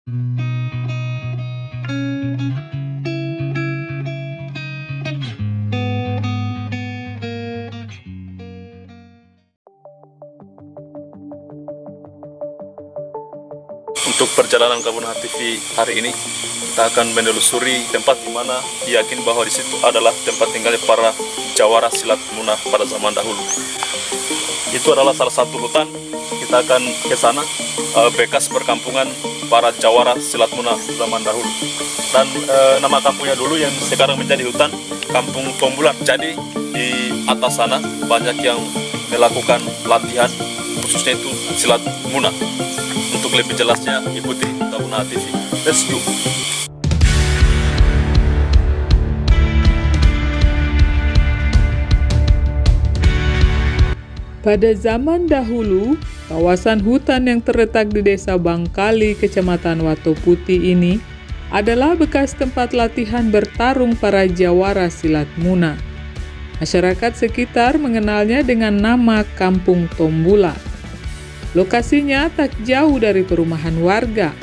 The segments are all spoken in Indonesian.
Untuk perjalanan Kabungan TV hari ini, kita akan menelusuri tempat di mana diyakini bahwa di situ adalah tempat tinggalnya para jawara silat munah pada zaman dahulu. Itu adalah salah satu hutan. Kita akan ke sana, bekas perkampungan para jawara silat munah zaman dahulu. Dan nama kampungnya dulu yang sekarang menjadi hutan, Kampung Tombulan. Jadi di atas sana banyak yang melakukan latihan, khususnya itu silat munah. Untuk lebih jelasnya, ikuti Kabungan TV. Let's go! Pada zaman dahulu, kawasan hutan yang terletak di Desa Bangkali, Kecamatan Wato Putih ini adalah bekas tempat latihan bertarung para jawara silat munah. Masyarakat sekitar mengenalnya dengan nama Kampung Tombulan. Lokasinya tak jauh dari perumahan warga.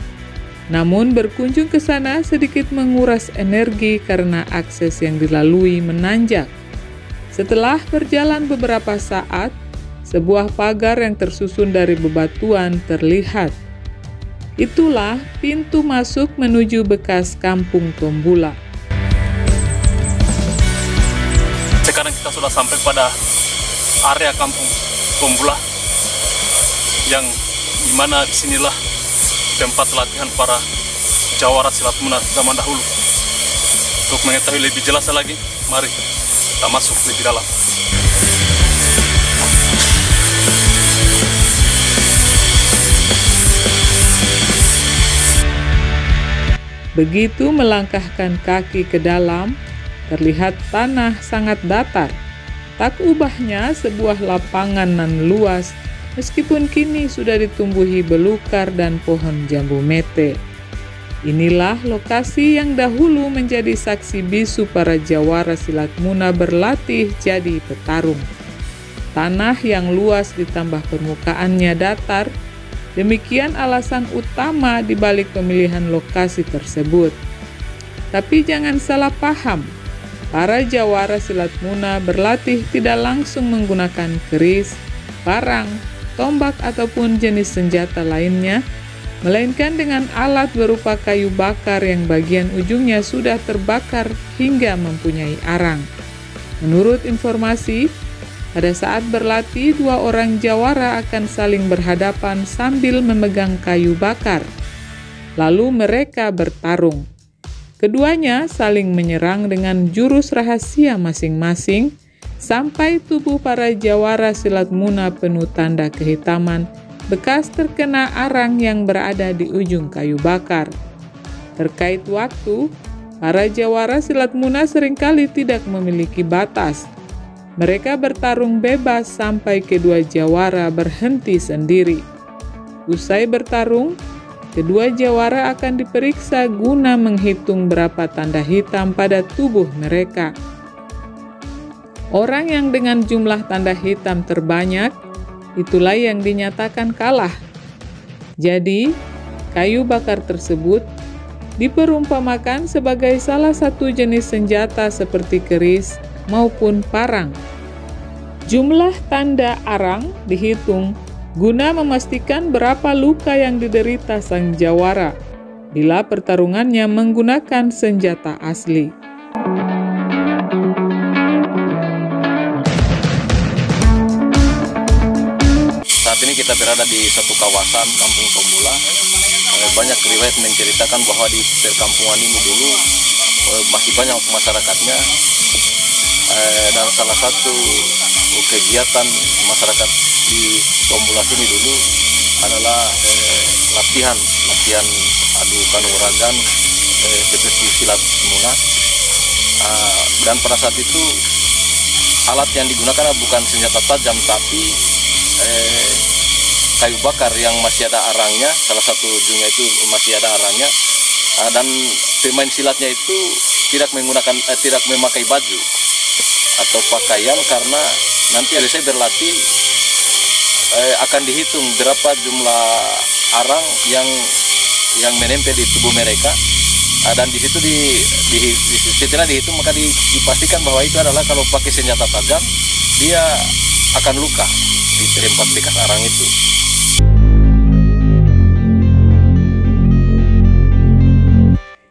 Namun berkunjung ke sana sedikit menguras energi karena akses yang dilalui menanjak. Setelah berjalan beberapa saat, sebuah pagar yang tersusun dari bebatuan terlihat. Itulah pintu masuk menuju bekas Kampung Tombulan. Sekarang kita sudah sampai pada area Kampung Tombulan, yang dimana disinilah tempat latihan para jawara silat munah zaman dahulu. Untuk mengetahui lebih jelas lagi, mari kita masuk lebih dalam. Begitu melangkahkan kaki ke dalam, terlihat tanah sangat datar. Tak ubahnya sebuah lapangan nan luas, meskipun kini sudah ditumbuhi belukar dan pohon jambu mete. Inilah lokasi yang dahulu menjadi saksi bisu para jawara silat munah berlatih jadi petarung. Tanah yang luas ditambah permukaannya datar, demikian alasan utama di balik pemilihan lokasi tersebut. Tapi jangan salah paham, para jawara silat munah berlatih tidak langsung menggunakan keris, parang, tombak ataupun jenis senjata lainnya, melainkan dengan alat berupa kayu bakar yang bagian ujungnya sudah terbakar hingga mempunyai arang. Menurut informasi, pada saat berlatih, dua orang jawara akan saling berhadapan sambil memegang kayu bakar. Lalu mereka bertarung. Keduanya saling menyerang dengan jurus rahasia masing-masing, sampai tubuh para jawara silat munah penuh tanda kehitaman bekas terkena arang yang berada di ujung kayu bakar. Terkait waktu, para jawara silat munah seringkali tidak memiliki batas. Mereka bertarung bebas sampai kedua jawara berhenti sendiri. Usai bertarung, kedua jawara akan diperiksa guna menghitung berapa tanda hitam pada tubuh mereka. Orang yang dengan jumlah tanda hitam terbanyak, itulah yang dinyatakan kalah. Jadi, kayu bakar tersebut diperumpamakan sebagai salah satu jenis senjata seperti keris maupun parang. Jumlah tanda arang dihitung guna memastikan berapa luka yang diderita sang jawara bila pertarungannya menggunakan senjata asli. Saat ini kita berada di satu kawasan Kampung Tombulan. Banyak riwayat menceritakan bahwa di perkampungan ini dulu masih banyak masyarakatnya, dan salah satu kegiatan masyarakat di Tombulan ini dulu adalah latihan adu kanuragan seperti silat munah. Dan pada saat itu alat yang digunakan bukan senjata tajam, tapi kayu bakar yang masih ada arangnya, salah satu ujungnya itu masih ada arangnya, dan pemain silatnya itu tidak memakai baju atau pakaian, karena nanti selesai berlatih akan dihitung berapa jumlah arang yang yang menempel di tubuh mereka. Dan di situ setelah dihitung maka dipastikan bahwa itu adalah kalau pakai senjata tajam dia akan luka di tempat bekas arang itu.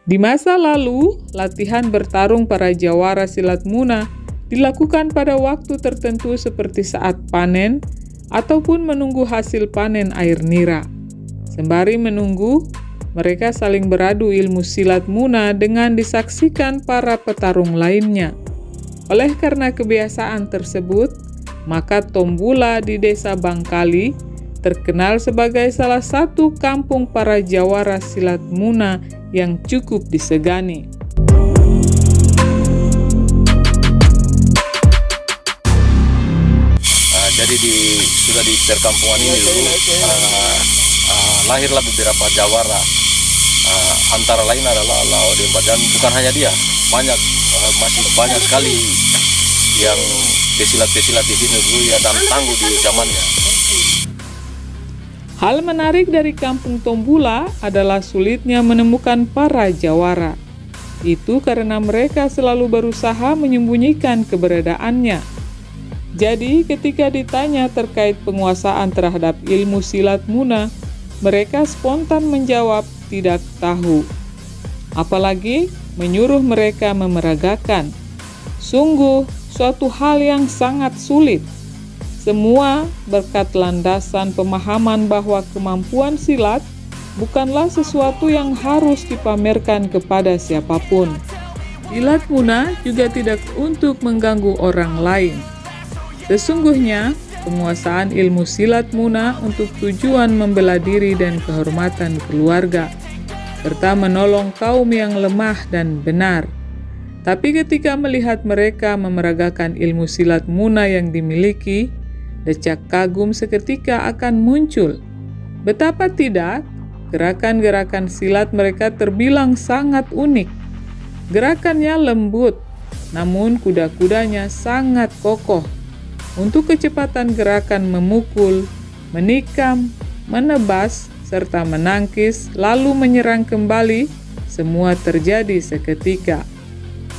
Di masa lalu, latihan bertarung para jawara silat Muna dilakukan pada waktu tertentu seperti saat panen ataupun menunggu hasil panen air nira. Sembari menunggu, mereka saling beradu ilmu silat Muna dengan disaksikan para petarung lainnya. Oleh karena kebiasaan tersebut, maka Tombula di Desa Bangkali terkenal sebagai salah satu kampung para jawara silat Muna yang cukup disegani. Jadi sudah di perkampungan ini dulu lahirlah beberapa jawara. Antara lain adalah Laode Emba, dan bukan hanya dia, masih banyak sekali yang pesilat-pesilat di sini dulu ya, dan tangguh di zamannya. Hal menarik dari kampung Tombula adalah sulitnya menemukan para jawara. Itu karena mereka selalu berusaha menyembunyikan keberadaannya. Jadi ketika ditanya terkait penguasaan terhadap ilmu silat Muna, mereka spontan menjawab tidak tahu. Apalagi menyuruh mereka memeragakan. Sungguh suatu hal yang sangat sulit. Semua berkat landasan pemahaman bahwa kemampuan silat bukanlah sesuatu yang harus dipamerkan kepada siapapun. Silat Muna juga tidak untuk mengganggu orang lain. Sesungguhnya, penguasaan ilmu silat Muna untuk tujuan membela diri dan kehormatan keluarga, serta menolong kaum yang lemah dan benar. Tapi ketika melihat mereka memeragakan ilmu silat Muna yang dimiliki, decak kagum seketika akan muncul. Betapa tidak, gerakan-gerakan silat mereka terbilang sangat unik. Gerakannya lembut, namun kuda-kudanya sangat kokoh. Untuk kecepatan gerakan memukul, menikam, menebas, serta menangkis, lalu menyerang kembali, semua terjadi seketika.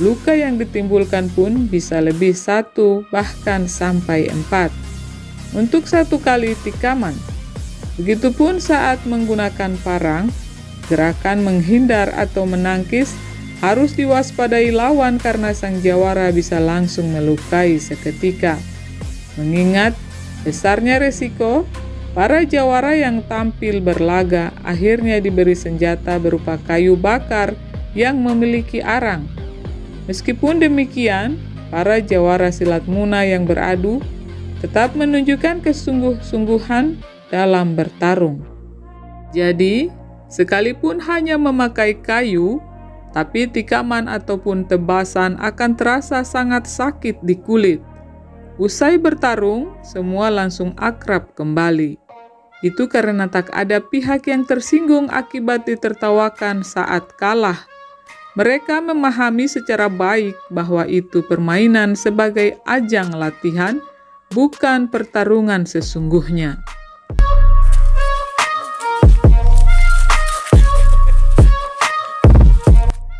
Luka yang ditimbulkan pun bisa lebih 1, bahkan sampai 4. Untuk 1 kali tikaman. Begitupun saat menggunakan parang, gerakan menghindar atau menangkis harus diwaspadai lawan karena sang jawara bisa langsung melukai seketika. Mengingat besarnya resiko, para jawara yang tampil berlaga akhirnya diberi senjata berupa kayu bakar yang memiliki arang. Meskipun demikian, para jawara silat Muna yang beradu tetap menunjukkan kesungguh-sungguhan dalam bertarung. Jadi, sekalipun hanya memakai kayu, tapi tikaman ataupun tebasan akan terasa sangat sakit di kulit. Usai bertarung, semua langsung akrab kembali. Itu karena tak ada pihak yang tersinggung akibat ditertawakan saat kalah. Mereka memahami secara baik bahwa itu permainan sebagai ajang latihan, bukan pertarungan sesungguhnya.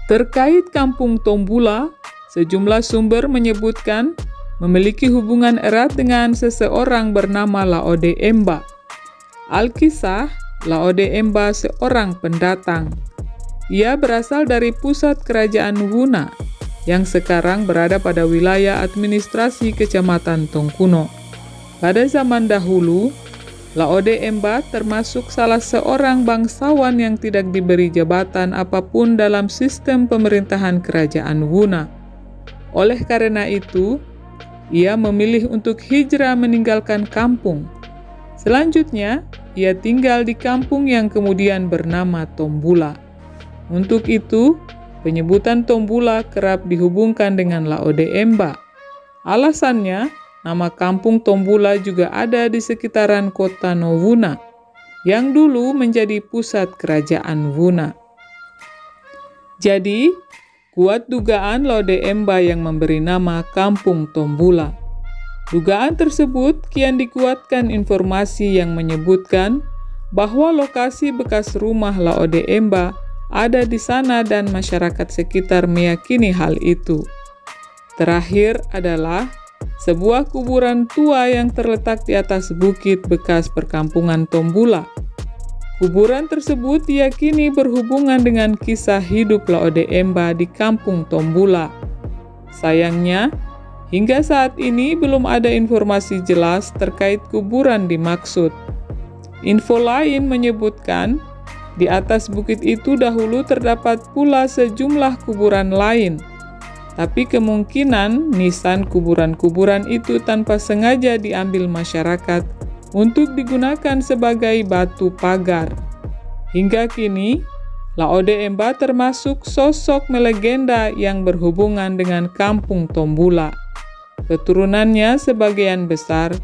Terkait kampung Tombula, sejumlah sumber menyebutkan memiliki hubungan erat dengan seseorang bernama Laode Emba. Alkisah, Laode Emba seorang pendatang. Ia berasal dari pusat kerajaan Wuna, yang sekarang berada pada wilayah administrasi Kecamatan Tongkuno. Pada zaman dahulu, Laode Emba termasuk salah seorang bangsawan yang tidak diberi jabatan apapun dalam sistem pemerintahan kerajaan Wuna. Oleh karena itu, ia memilih untuk hijrah meninggalkan kampung. Selanjutnya, ia tinggal di kampung yang kemudian bernama Tombula. Untuk itu, penyebutan Tombula kerap dihubungkan dengan Laode Emba. Alasannya, nama kampung Tombula juga ada di sekitaran kota Nowuna, yang dulu menjadi pusat kerajaan Wuna. Jadi, kuat dugaan Laode Emba yang memberi nama kampung Tombula. Dugaan tersebut kian dikuatkan informasi yang menyebutkan bahwa lokasi bekas rumah Laode Emba ada di sana dan masyarakat sekitar meyakini hal itu. Terakhir adalah sebuah kuburan tua yang terletak di atas bukit bekas perkampungan Tombula. Kuburan tersebut diyakini berhubungan dengan kisah hidup Laode Emba di kampung Tombula. Sayangnya, hingga saat ini belum ada informasi jelas terkait kuburan dimaksud. Info lain menyebutkan, di atas bukit itu dahulu terdapat pula sejumlah kuburan lain, tapi kemungkinan nisan kuburan-kuburan itu tanpa sengaja diambil masyarakat untuk digunakan sebagai batu pagar. Hingga kini, Laode Emba termasuk sosok melegenda yang berhubungan dengan kampung Tombula. Keturunannya sebagian besar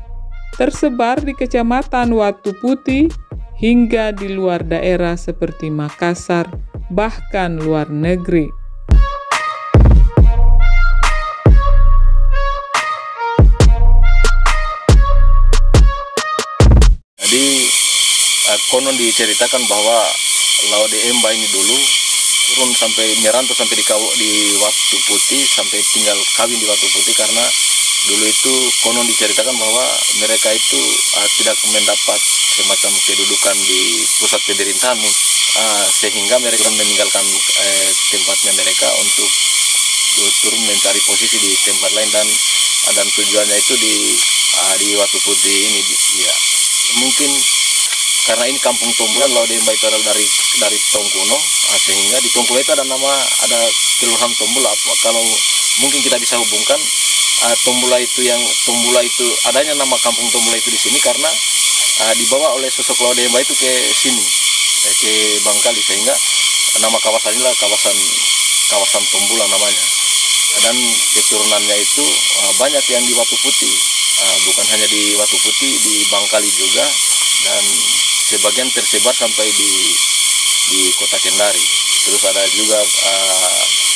tersebar di Kecamatan Watu Putih hingga di luar daerah seperti Makassar, bahkan luar negeri. Jadi konon diceritakan bahwa Laode Emba ini dulu turun sampai merantau sampai di Watu Putih, sampai tinggal kawin di Watu Putih karena dulu itu konon diceritakan bahwa mereka itu tidak mendapat semacam kedudukan di pusat pemerintahan, sehingga mereka meninggalkan tempatnya mereka untuk turun mencari posisi di tempat lain, dan tujuannya itu di Watu Putih ini. Ya, mungkin karena ini kampung Tombula, Laode Emba itu adalah dari Tongkuno, sehingga di Tongkuno itu ada kelurahan Tombula. Kalau mungkin kita bisa hubungkan Tombula itu adanya nama kampung Tombula itu di sini karena dibawa oleh sosok Laode Emba itu ke sini, ke Bangkali, sehingga nama kawasan inilah kawasan Tombula namanya. Dan keturunannya itu banyak yang di Watu Putih, bukan hanya di Watu Putih, di Bangkali juga, dan sebagian tersebar sampai di Kota Kendari. Terus ada juga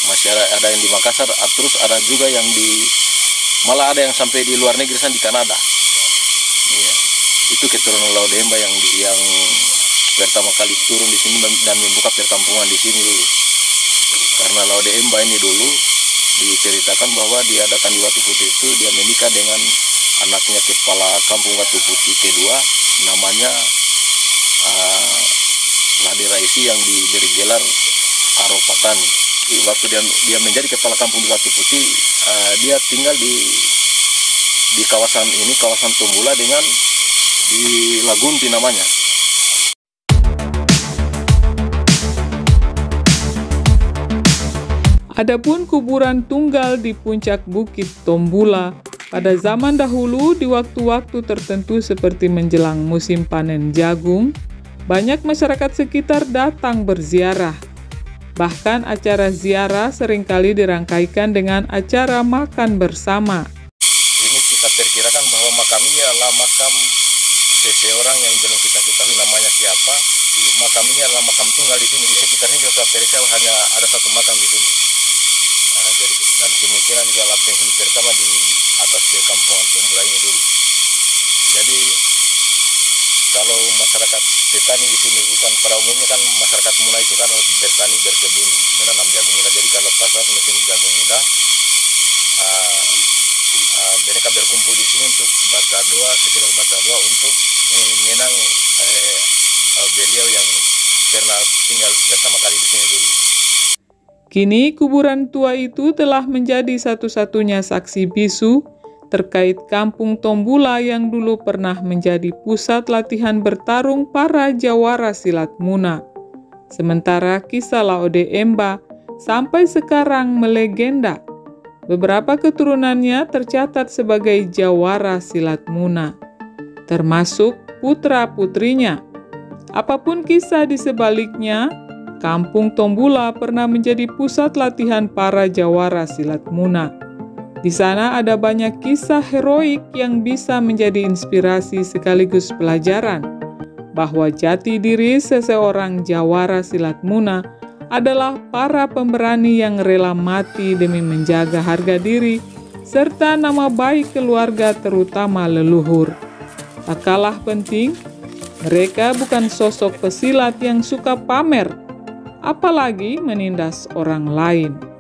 masyarakat, ada yang di Makassar, terus ada juga yang malah ada yang sampai di luar negeri, di Kanada. Iya, itu keturunan Laode Emba yang pertama kali turun di sini dan membuka perkampungan di sini dulu. Karena Laode Emba ini dulu diceritakan bahwa diadakan di Watu Putih itu, dia menikah dengan anaknya kepala kampung Watu Putih kedua, namanya Lade Raisi, yang diberi gelar Aropatani. Waktu dia menjadi kepala kampung di Watu Putih, dia tinggal di kawasan ini, kawasan Tombula, dengan di Lagunti namanya. Adapun kuburan tunggal di puncak bukit Tombula pada zaman dahulu di waktu-waktu tertentu seperti menjelang musim panen jagung, banyak masyarakat sekitar datang berziarah. Bahkan acara ziarah seringkali dirangkaikan dengan acara makan bersama. Ini kita perkirakan bahwa makam ini adalah makam seseorang yang belum kita ketahui namanya siapa. Makam ini adalah makam tunggal di sini. Di sekitarnya juga periksa hanya ada satu makam di sini. Jadi, dan kemungkinan juga adalah penghuni pertama di atas perkampungan Tombula ini dulu. Jadi kalau masyarakat petani di sini, bukan pada umumnya kan masyarakat Muna itu kan bertani, berkebun, menanam jagung muda. Jadi kalau pas musim jagung muda, mereka berkumpul di sini untuk baca doa, sekedar baca doa untuk mengenang beliau yang pernah tinggal pertama kali di sini dulu. Kini kuburan tua itu telah menjadi satu-satunya saksi bisu terkait kampung Tombula yang dulu pernah menjadi pusat latihan bertarung para jawara silat Muna. Sementara kisah Laode Emba sampai sekarang melegenda. Beberapa keturunannya tercatat sebagai jawara silat Muna, termasuk putra-putrinya. Apapun kisah di sebaliknya, kampung Tombula pernah menjadi pusat latihan para jawara silat Muna. Di sana ada banyak kisah heroik yang bisa menjadi inspirasi sekaligus pelajaran bahwa jati diri seseorang jawara silat Muna adalah para pemberani yang rela mati demi menjaga harga diri serta nama baik keluarga terutama leluhur. Tak kalah penting, Mereka bukan sosok pesilat yang suka pamer, apalagi menindas orang lain.